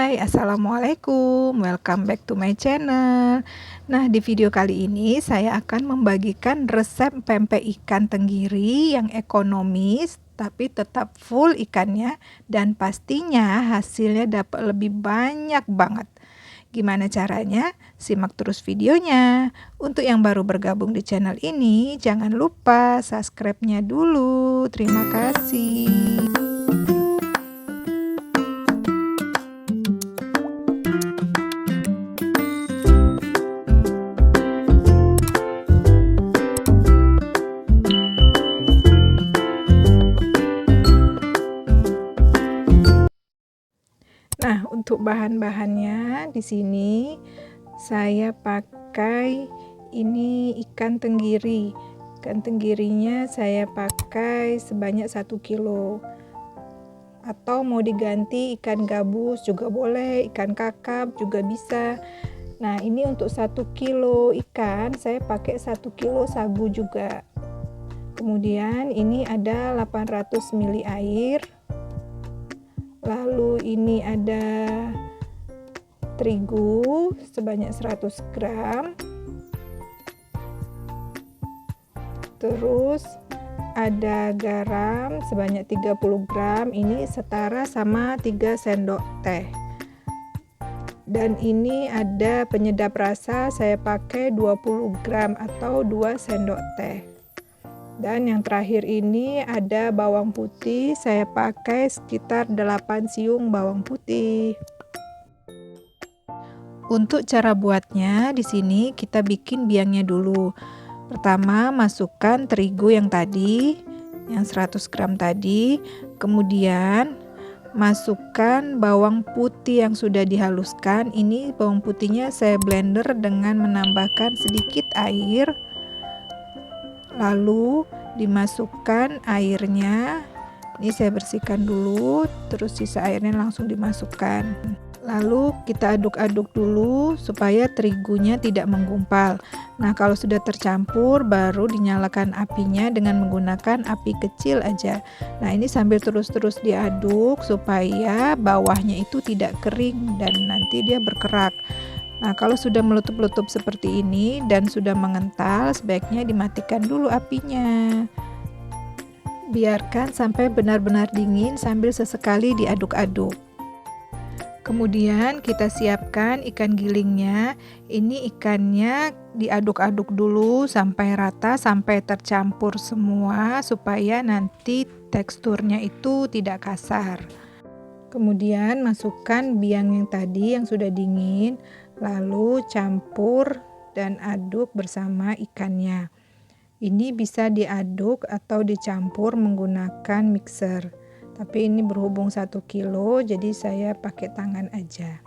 Hai, assalamualaikum, welcome back to my channel. Nah, di video kali ini saya akan membagikan resep pempek ikan tenggiri yang ekonomis tapi tetap full ikannya dan pastinya hasilnya dapat lebih banyak banget. Gimana caranya? Simak terus videonya. Untuk yang baru bergabung di channel ini, jangan lupa subscribe-nya dulu. Terima kasih. Nah, untuk bahan-bahannya di sini saya pakai ini ikan tenggiri. Ikan tenggirinya saya pakai sebanyak 1 kilo. Atau mau diganti ikan gabus juga boleh, ikan kakap juga bisa. Nah, ini untuk 1 kilo ikan saya pakai 1 kilo sagu juga. Kemudian ini ada 800 ml air. Lalu ini ada terigu sebanyak 100 gram. Terus ada garam sebanyak 30 gram. Ini setara sama 3 sendok teh. Dan ini ada penyedap rasa, saya pakai 20 gram atau 2 sendok teh. Dan yang terakhir ini ada bawang putih, saya pakai sekitar 8 siung bawang putih. Untuk cara buatnya, di sini kita bikin biangnya dulu. Pertama, masukkan terigu yang tadi, yang 100 gram tadi. Kemudian masukkan bawang putih yang sudah dihaluskan. Ini bawang putihnya saya blender dengan menambahkan sedikit air. Lalu dimasukkan airnya. Ini saya bersihkan dulu, terus sisa airnya langsung dimasukkan. Lalu kita aduk-aduk dulu supaya terigunya tidak menggumpal. Nah, kalau sudah tercampur baru dinyalakan apinya dengan menggunakan api kecil aja. Nah, ini sambil terus-terus diaduk supaya bawahnya itu tidak kering dan nanti dia berkerak. Nah, kalau sudah meletup-letup seperti ini dan sudah mengental, sebaiknya dimatikan dulu apinya. Biarkan sampai benar-benar dingin sambil sesekali diaduk-aduk. Kemudian kita siapkan ikan gilingnya. Ini ikannya diaduk-aduk dulu sampai rata, sampai tercampur semua supaya nanti teksturnya itu tidak kasar. Kemudian masukkan biang yang tadi yang sudah dingin, lalu campur dan aduk bersama ikannya. Ini bisa diaduk atau dicampur menggunakan mixer. Tapi ini berhubung 1 kilo, jadi saya pakai tangan aja.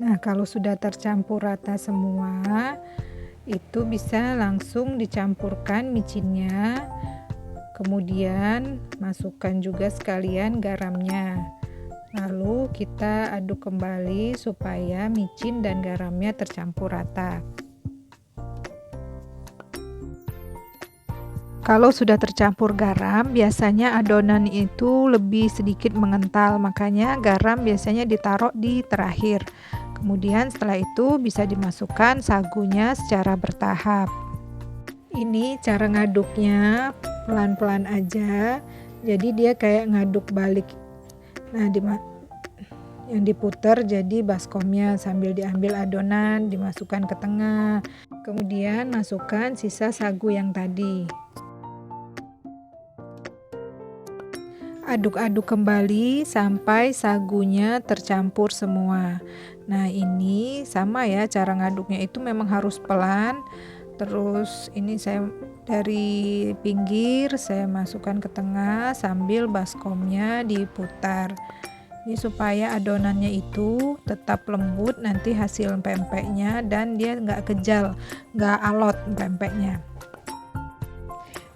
Nah, kalau sudah tercampur rata semua, itu bisa langsung dicampurkan micinnya. Kemudian masukkan juga sekalian garamnya. Lalu kita aduk kembali supaya micin dan garamnya tercampur rata. Kalau sudah tercampur garam, biasanya adonan itu lebih sedikit mengental, makanya garam biasanya ditaruh di terakhir. Kemudian setelah itu bisa dimasukkan sagunya secara bertahap. Ini cara ngaduknya pelan-pelan aja, jadi dia kayak ngaduk balik. Nah, yang diputar jadi baskomnya sambil diambil adonan, dimasukkan ke tengah. Kemudian masukkan sisa sagu yang tadi. Aduk-aduk kembali sampai sagunya tercampur semua. Nah, ini sama ya, cara ngaduknya itu memang harus pelan. Terus ini saya dari pinggir saya masukkan ke tengah sambil baskomnya diputar. Ini supaya adonannya itu tetap lembut nanti hasil pempeknya dan dia nggak kejal, nggak alot pempeknya.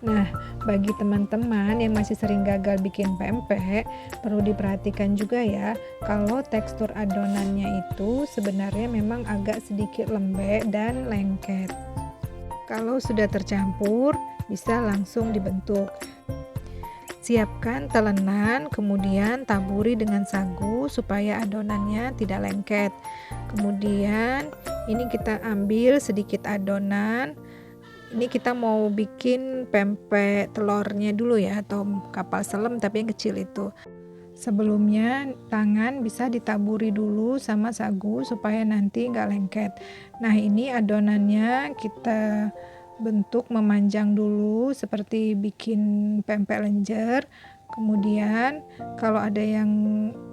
Nah, bagi teman-teman yang masih sering gagal bikin pempek, perlu diperhatikan juga ya, kalau tekstur adonannya itu sebenarnya memang agak sedikit lembek dan lengket. Kalau sudah tercampur, bisa langsung dibentuk. Siapkan telenan, kemudian taburi dengan sagu supaya adonannya tidak lengket. Kemudian ini kita ambil sedikit adonan. Ini kita mau bikin pempek telurnya dulu ya, atau kapal selam tapi yang kecil itu. Sebelumnya tangan bisa ditaburi dulu sama sagu supaya nanti nggak lengket. Nah, ini adonannya kita bentuk memanjang dulu seperti bikin pempek lenjer. Kemudian kalau ada yang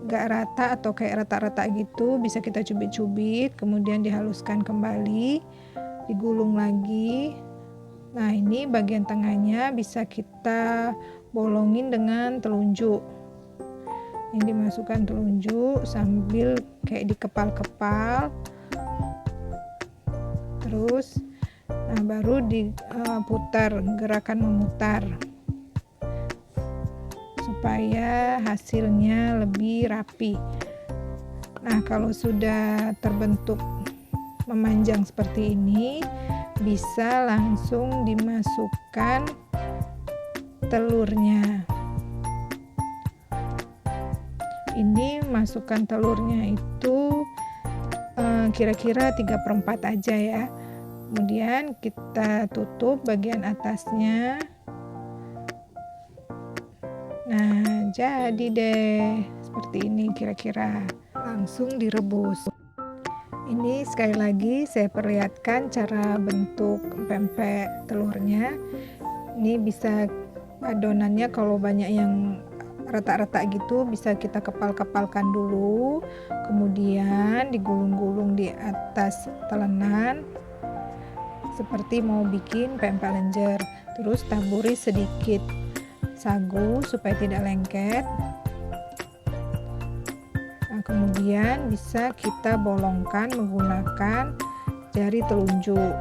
gak rata atau kayak retak-retak gitu, bisa kita cubit-cubit, kemudian dihaluskan kembali, digulung lagi. Nah, ini bagian tengahnya bisa kita bolongin dengan telunjuk. Ini dimasukkan telunjuk sambil kayak dikepal-kepal. Terus baru diputar, gerakan memutar supaya hasilnya lebih rapi. Nah, kalau sudah terbentuk memanjang seperti ini, bisa langsung dimasukkan telurnya. Ini masukkan telurnya itu kira-kira 3/4 aja ya. Kemudian kita tutup bagian atasnya. Nah, jadi deh seperti ini kira-kira. Langsung direbus. Ini sekali lagi saya perlihatkan cara bentuk pempek telurnya. Ini bisa adonannya kalau banyak yang retak-retak gitu bisa kita kepal-kepalkan dulu. Kemudian digulung-gulung di atas telenan. Seperti mau bikin pempek lenjer, terus taburi sedikit sagu supaya tidak lengket. Nah, kemudian bisa kita bolongkan menggunakan jari telunjuk.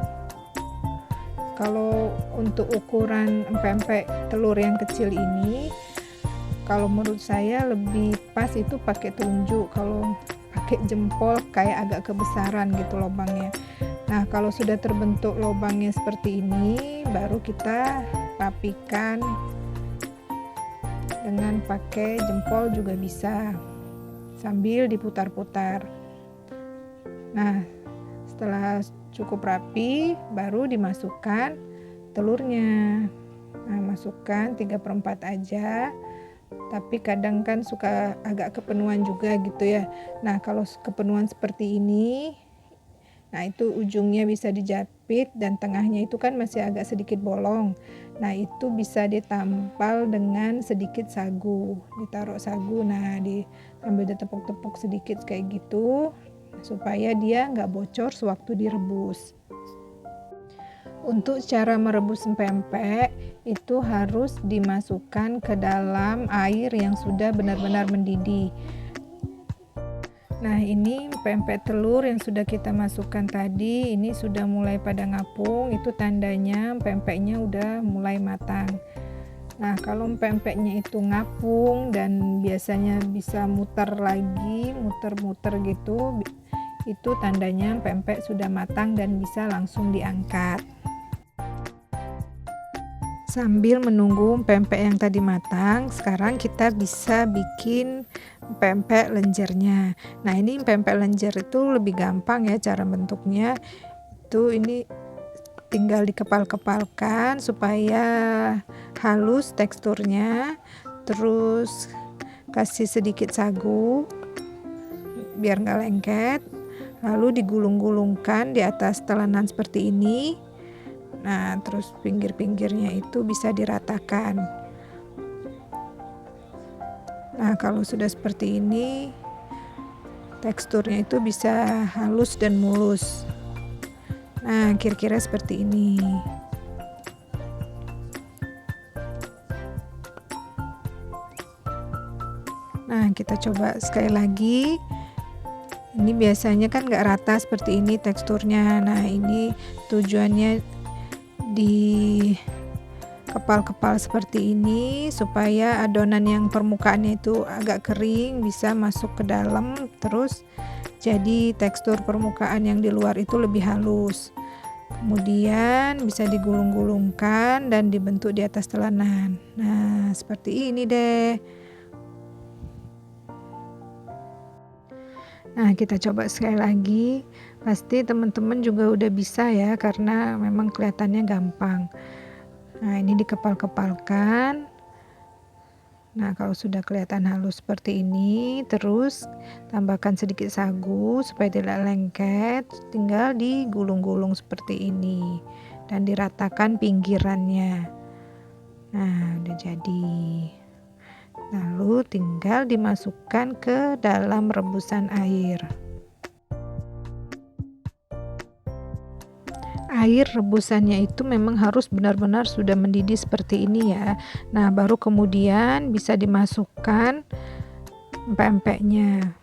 Kalau untuk ukuran pempek telur yang kecil ini, kalau menurut saya lebih pas itu pakai telunjuk. Kalau pakai jempol kayak agak kebesaran gitu lubangnya. Nah, kalau sudah terbentuk lubangnya seperti ini, baru kita rapikan dengan pakai jempol juga bisa, sambil diputar-putar. Nah, setelah cukup rapi, baru dimasukkan telurnya. Nah, masukkan 3/4 aja, tapi kadang kan suka agak kepenuhan juga gitu ya. Nah, kalau kepenuhan seperti ini, nah itu ujungnya bisa dijepit dan tengahnya itu kan masih agak sedikit bolong. Nah, itu bisa ditampal dengan sedikit sagu, ditaruh sagu. Nah, sambil ditepuk-tepuk sedikit kayak gitu supaya dia nggak bocor sewaktu direbus. Untuk cara merebus pempek itu harus dimasukkan ke dalam air yang sudah benar-benar mendidih. Nah, ini pempek telur yang sudah kita masukkan tadi, ini sudah mulai pada ngapung, itu tandanya pempeknya udah mulai matang. Nah, kalau pempeknya itu ngapung dan biasanya bisa muter lagi, muter-muter gitu, itu tandanya pempek sudah matang dan bisa langsung diangkat. Sambil menunggu pempek yang tadi matang, sekarang kita bisa bikin pempek lenjernya. Nah, ini pempek lenjer itu lebih gampang ya cara bentuknya. Ini tinggal dikepal-kepalkan supaya halus teksturnya. Terus kasih sedikit sagu biar nggak lengket. Lalu digulung-gulungkan di atas telenan seperti ini. Nah, terus pinggir-pinggirnya itu bisa diratakan. Nah, kalau sudah seperti ini, teksturnya itu bisa halus dan mulus. Nah, kira-kira seperti ini. Nah, kita coba sekali lagi. Ini biasanya kan nggak rata seperti ini teksturnya. Nah, ini tujuannya di kepal-kepal seperti ini supaya adonan yang permukaannya itu agak kering bisa masuk ke dalam, terus jadi tekstur permukaan yang di luar itu lebih halus. Kemudian bisa digulung-gulungkan dan dibentuk di atas telanan. Nah, seperti ini deh. Nah, kita coba sekali lagi. Pasti teman-teman juga udah bisa ya, karena memang kelihatannya gampang. Nah, ini dikepal-kepalkan. Nah, kalau sudah kelihatan halus seperti ini, terus tambahkan sedikit sagu supaya tidak lengket, tinggal digulung-gulung seperti ini dan diratakan pinggirannya. Nah, udah jadi. Lalu tinggal dimasukkan ke dalam rebusan air. Air rebusannya itu memang harus benar-benar sudah mendidih seperti ini ya. Nah, baru kemudian bisa dimasukkan empek-empeknya.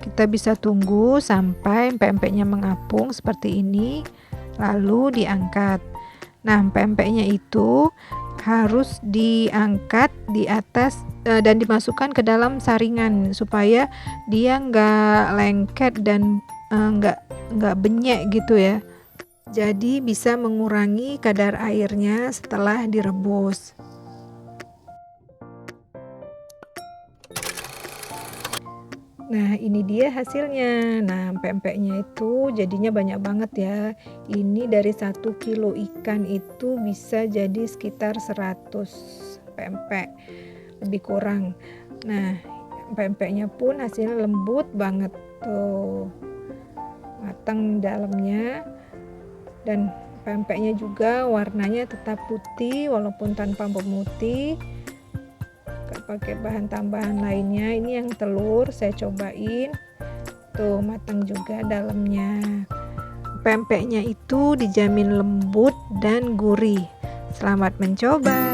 Kita bisa tunggu sampai empek-empeknya mengapung seperti ini, lalu diangkat. Nah, empek-empeknya itu harus diangkat di atas dan dimasukkan ke dalam saringan supaya dia nggak lengket dan nggak benyek gitu ya. Jadi bisa mengurangi kadar airnya setelah direbus. Nah, ini dia hasilnya. Nah, empek-empeknya itu jadinya banyak banget ya. Ini dari 1 kilo ikan itu bisa jadi sekitar 100 empek, lebih kurang. Nah, empek-empeknya pun hasilnya lembut banget tuh, matang dalamnya, dan pempeknya juga warnanya tetap putih walaupun tanpa pemutih. Gak pakai bahan tambahan lainnya. Ini yang telur saya cobain tuh, matang juga dalamnya. Pempeknya itu dijamin lembut dan gurih. Selamat mencoba.